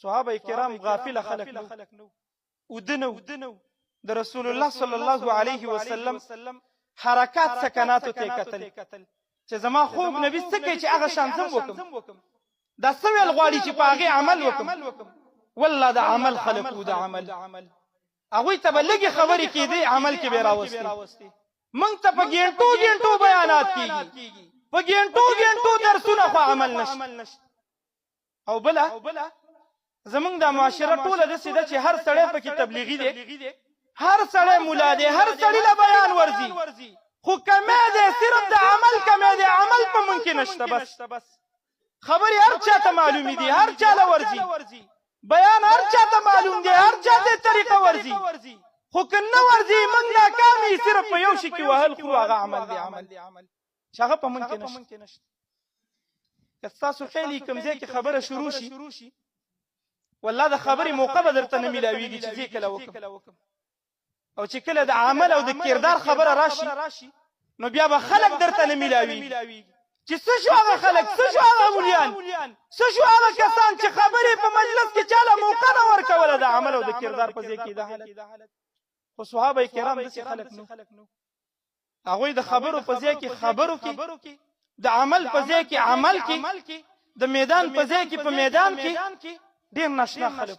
صحابه کرام غافل خلق نو ودنو د رسول الله صلی الله علیه وسلم حرکات سکنات ته قتل چې زما خوب نبی څه کوي چې هغه شان زم وکم دا سویل غواړي چې په هغه عمل وکم والله دا عمل خلقو دا عمل هغه ته بلګي خبرې کیدی عمل کې به راوستي مونږ ته په ګینټو بیانات کیږي په ګینټو درسونه خو عمل نشته او بلا زمونږ د معاشره ټوله د سیده چې هر سړی پکې تبلیغي دی هر سړی مولا دی هر سړی له بیان ورزي خو کمه دی صرف د عمل کمه دی عمل په ممکن نشته بس خبري هر چاته معلومی دي هر چاله ورزي بیان هر چاته معلوم دی هر چاته طریقه ورزي خو کنه ورزي موږ ناکامي صرف په یو شي کې وهل خو هغه عمل دی شغه په ممکن نشته تاسو خېلی کمزې کې خبره شروع شي والله د خبرې موقع به درته نه ملاویږي چې کله وکم او چې کله د عمل او د کردار خبره راشي نو بیا به خلق درته نه ملاویږي چې څه شو هغه خلق څه شو هغه مولیان څه شو هغه کسان چې خبرې په مجلس کې چاله موقع نه ورکوله د عمل او د کردار په ځای کې د حالت خو صحابه کرام داسې خلق نو هغوی د خبرو په ځای کې خبرو کې د عمل په ځای کې عمل کې د میدان په ځای کې په میدان کې ډېر ناشنا خلق